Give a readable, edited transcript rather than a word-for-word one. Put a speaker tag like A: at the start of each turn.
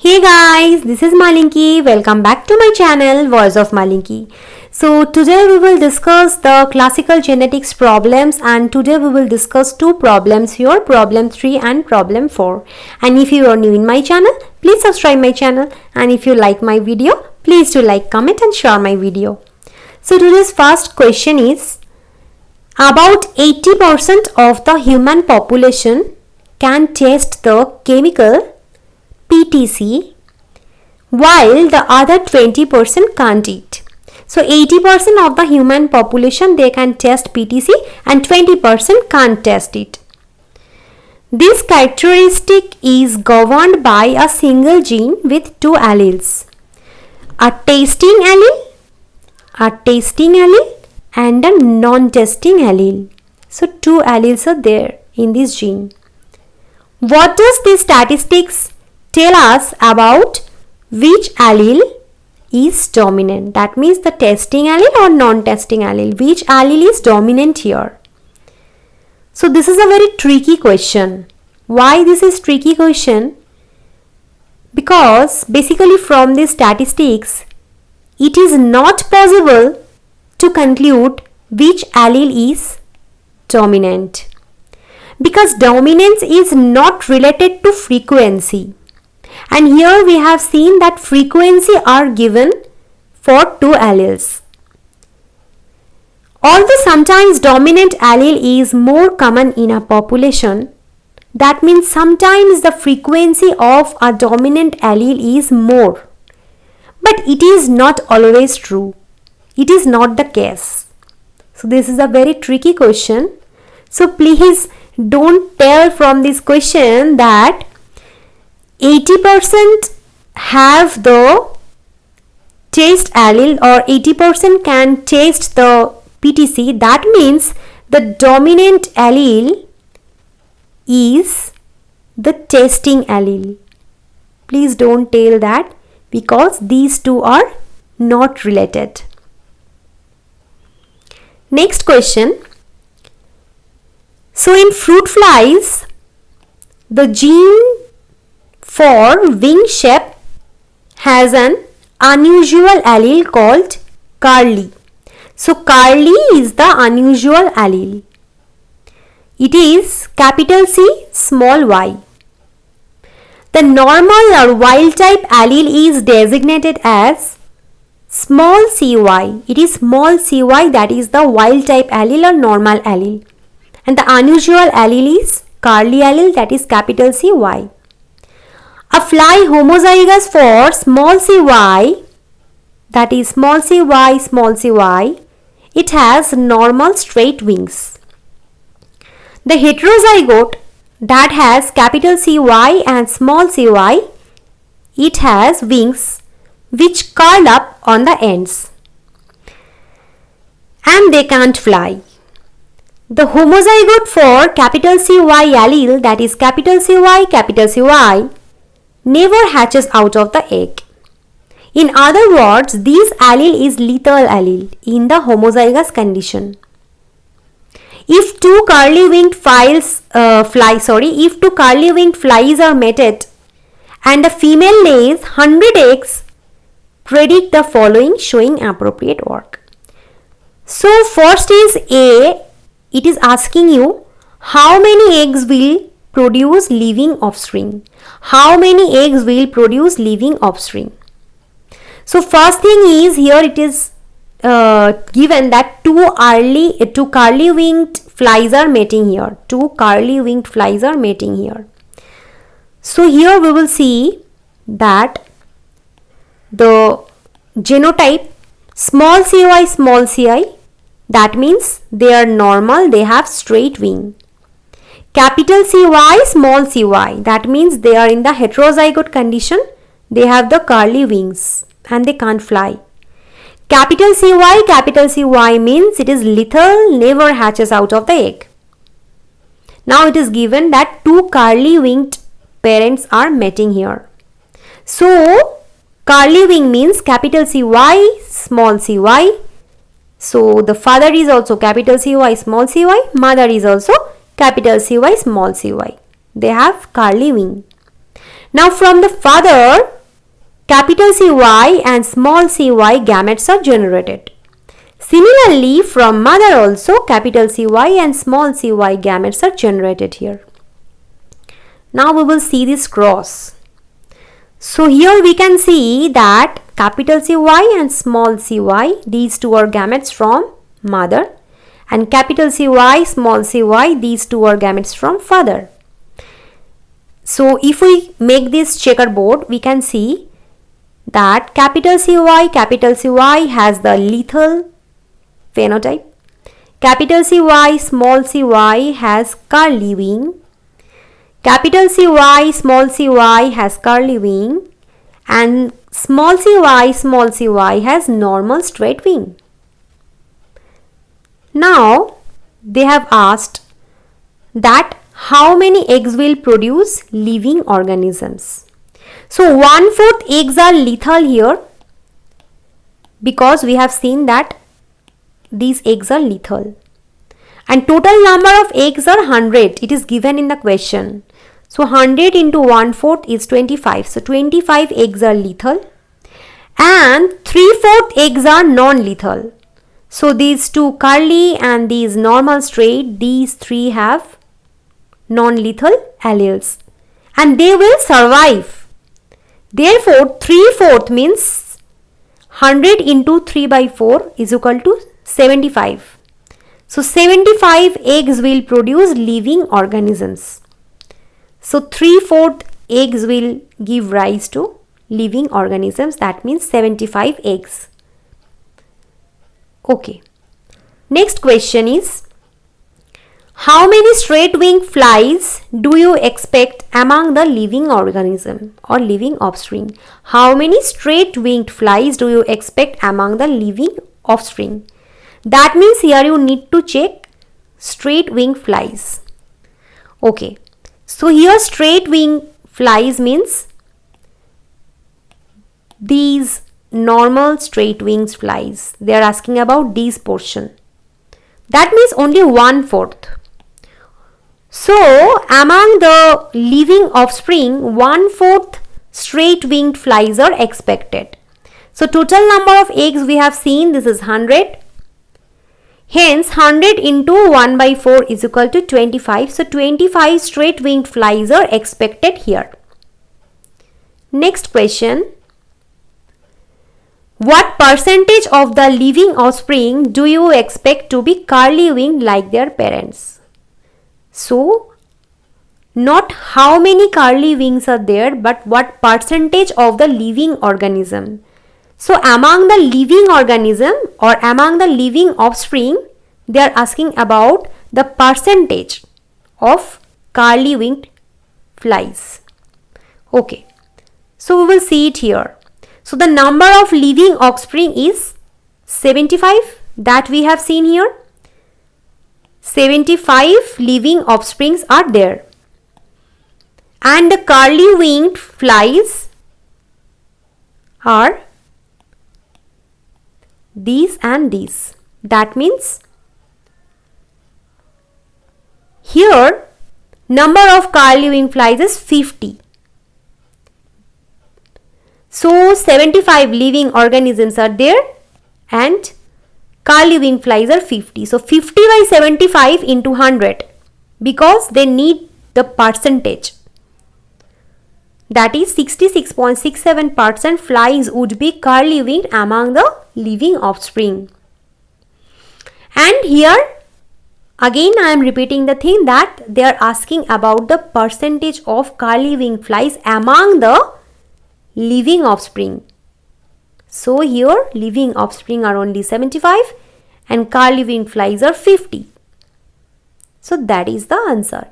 A: Hey guys, this is Malinki. Welcome back to my channel Voice of Malinki. So today we will discuss the classical genetics problems, and today we will discuss two problems here, problem 3 and problem 4. And if you are new in my channel, please subscribe my channel, and if you like my video, please do like, comment and share my video. So today's first question is, about 80% of the human population can taste the chemical PTC, while the other 20% can't eat. So 80% of the human population, they can taste PTC and 20% can't taste it. This characteristic is governed by a single gene with two alleles, a tasting allele and a non-tasting allele. So two alleles are there in this gene. What does this statistics tell us about which allele is dominant? That means the tasting allele or non-tasting allele. Which allele is dominant here? So this is a very tricky question. Why this is tricky question? Because basically from these statistics, it is not possible to conclude which allele is dominant. Because dominance is not related to frequency. And here we have seen that frequency are given for two alleles. Although sometimes dominant allele is more common in a population, that means sometimes the frequency of a dominant allele is more. But it is not always true. It is not the case. So this is a very tricky question. So please don't tell from this question that 80% have the taste allele or 80% can taste the PTC. That means the dominant allele is the tasting allele. Please don't tell that, because these two are not related. Next question. So in fruit flies, the gene for wing shape has an unusual allele called Carly. So Carly is the unusual allele. It is capital C, small y. The normal or wild type allele is designated as small cy. It is small cy, that is the wild type allele or normal allele. And the unusual allele is Carly allele, that is capital CY. A fly homozygous for small cy, that is small cy, it has normal straight wings. The heterozygote that has capital CY and small cy, it has wings which curl up on the ends and they can't fly. The homozygote for capital CY allele, that is capital CY, never hatches out of the egg. In other words, this allele is lethal allele in the homozygous condition. If two curly-winged flies are mated and the female lays 100 eggs, predict the following showing appropriate work. So first is A. It is asking you how many eggs will produce living offspring. How many eggs will produce living offspring? So first thing is, here it is given that two curly winged flies are mating here. Two curly winged flies are mating here. So here we will see that the genotype small cy, that means they are normal, they have straight wing. Capital CY, small cy, that means they are in the heterozygote condition, they have the curly wings and they can't fly. Capital CY means it is lethal, never hatches out of the egg. Now it is given that two curly winged parents are mating here. So curly wing means capital CY, small cy. So the father is also capital CY, small cy, mother is also capital CY, small cy. They have curly wing. Now from the father, capital CY and small cy gametes are generated. Similarly, from mother also capital CY and small cy gametes are generated here. Now we will see this cross. So here we can see that capital CY and small cy, these two are gametes from mother, and capital CY, small cy, these two are gametes from father. So if we make this checkerboard, we can see that capital CY has the lethal phenotype. Capital CY, small cy has curly wing. Capital CY, small cy has curly wing, and small cy has normal straight wing. Now they have asked that how many eggs will produce living organisms. So 1/4 eggs are lethal here because we have seen that these eggs are lethal. And total number of eggs are 100. It is given in the question. So 100 into 1/4 is 25. So 25 eggs are lethal. And 3/4 eggs are non-lethal. So these two curly and these normal straight, these three have non-lethal alleles. And they will survive. Therefore 3/4 means 100 into 3/4 is equal to 75. So 75 eggs will produce living organisms. So 3/4 eggs will give rise to living organisms. That means 75 eggs. Okay. Next question is, how many straight-winged flies do you expect among the living organism or living offspring? How many straight-winged flies do you expect among the living offspring? That means here you need to check straight-winged flies. Okay. So here straight-winged flies means these normal straight-winged flies. They are asking about these portion. That means only 1/4. So among the living offspring, 1/4 straight-winged flies are expected. So total number of eggs we have seen, this is 100. Hence 100 into 1/4 is equal to 25. So 25 straight-winged flies are expected here. Next question. What percentage of the living offspring do you expect to be curly winged like their parents? So not how many curly wings are there, but what percentage of the living organism. So among the living organism or among the living offspring, they are asking about the percentage of curly winged flies. Okay, so we will see it here. So the number of living offspring is 75 that we have seen here. 75 living offsprings are there. And the curly winged flies are these and these. That means here number of curly winged flies is 50. So 75 living organisms are there and curly winged flies are 50. So 50 by 75 into 100 because they need the percentage. That is 66.67% flies would be curly winged among the living offspring. And here again I am repeating the thing that they are asking about the percentage of curly winged flies among the living offspring. So here living offspring are only 75 and curly winged flies are 50. So that is the answer.